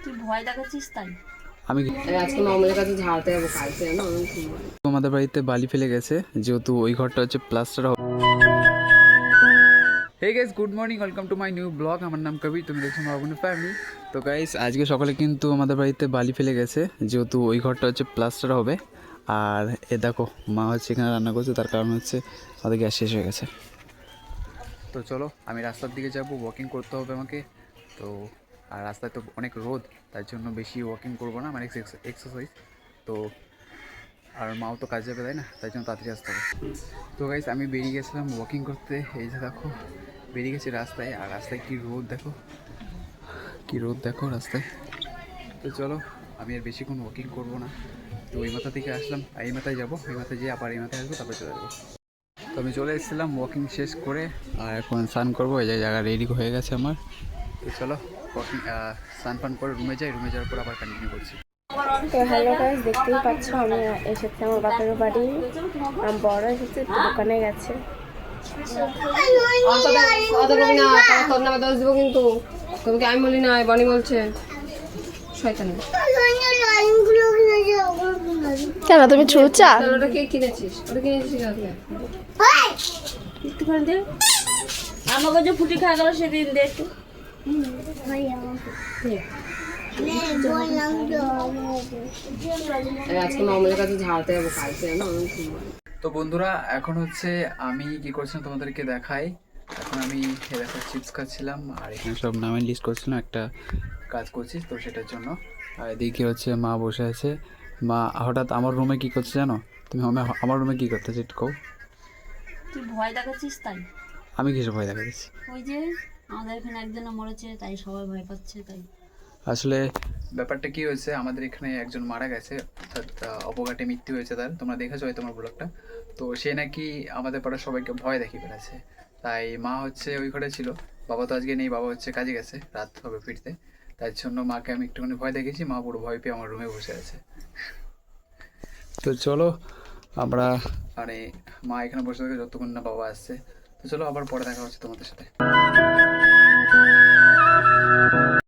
তুই ভয় দেখাচ্ছিস তাই আমি আজকে মামুলের কাছে ঝাড়তে যাবো কালকে না আমাদের বাড়িতে বালি ফেলে গেছে, যেহেতু ওই ঘরটা হচ্ছে plaster. Hey guys, good morning, welcome to my new blog. আমার নাম কবির, তুমি দেখছো মাহবুব ফ্যামিলি। তো গাইস, আজকে সকালে কিন্তু আমাদের বাড়িতে বালি ফেলে গেছে, যেহেতু ওই ঘরটা হচ্ছে প্লাস্টার হবে। আর এ দেখো, মা হচ্ছে এখানে রান্না করছে, তার কারণ হচ্ছে আমাদের গ্যাস শেষ হয়ে গেছে। তো চলো, আমি রাস্তার দিকে যাব, ওয়াকিং করতে হবে আমাকে। তো আর রাস্তায় তো অনেক রোদ, তার জন্য বেশি ওয়াকিং করবো না, মানে এক্সারসাইজ। তো আর মাও তো কাজ যাবে, তাই না, তাই জন্য তাড়াতাড়ি আসতে হবে। তো গাইস, আমি বেরিয়ে গেছিলাম ওয়াকিং করতে। এই যে দেখো, বেরিয়ে গেছি রাস্তায়, আর রাস্তায় কী রোদ দেখো, কী রোদ দেখো রাস্তায়। তো চলো, আমি আর বেশিক্ষণ ওয়াকিং করবো না। তো এই মাথা থেকে আসলাম, এই মাথায় যাবো, এই মাথায় যেয়ে আবার এই মাথায় আসবো, তারপরে চলে যাবো। তো আমি চলে এসেছিলাম ওয়াকিং শেষ করে, আর এখন স্নান করবো। এই জায়গা রেডি হয়ে গেছে আমার। তো চলো, ওয়াকিং স্নান ফান করে রুমে যাই, রুমে যাওয়ার পর আবার কন্টিনিউ করছি। তো হ্যালো গাইস, দেখতেই পাচ্ছ আমি এসেছি আমার বাপের বাড়ি। আমার বড় এসেছে, একটু দোকানে গেছে। তোর নামে দোষ দিব কিন্তু তোমাকে আমি বলি না, বনি বলছে শয়তানি। কেন তুমি চুচা? ওটা কে কিনেছিস? ওটা কিনেছিস একটুখানি দে, আমাকে যে ফুটি খাওয়া গেল সেদিন দে একটু। আজকে মামুলের কাছে ঝাড়তে যাবো কালকে না। তো বন্ধুরা, এখন হচ্ছে আমি কি করছিলাম তোমাদেরকে দেখাই। এখন আমি দেখো চিপস খাচ্ছিলাম, আর এখানে সব নামের লিস্ট করছিলাম, একটা কাজ করছি তো সেটার জন্য। আর এদিকে হচ্ছে মা বসে আছে। মা হঠাৎ আমার রুমে কি করছে জানো? তুমি আমার রুমে কি করতেছো একটু কও। তুই ভয় দেখাচ্ছিস তাই। আমি কিছু ভয় দেখা দিচ্ছি? ওই যে আমাদের এখানে একজনে মরেছে, তাই সবাই ভয় পাচ্ছে তাই। আসলে ব্যাপারটা কি হয়েছে, আমাদের এখানে একজন মারা গেছে, অর্থাৎ অপঘাতে মৃত্যু হয়েছে তার। তোমরা দেখেছো হয়তো তোমার ব্লগটা। তো সে নাকি আমাদের পাড়ার সবাইকে ভয় দেখিয়ে বেড়াচ্ছে। তাই মা হচ্ছে ওই ঘরে ছিল, বাবা তো আজকে নেই, বাবা হচ্ছে কাজে গেছে, রাত হবে ফিরতে। তাই জন্য মাকে আমি একটুখানি ভয় দেখেছি, মা পুরো ভয় পেয়ে আমার রুমে বসে আছে। তো চলো আমরা, মানে মা এখানে বসে থাকে যতক্ষণ না বাবা আসছে। তো চলো, আবার পরে দেখা হচ্ছে তোমাদের সাথে।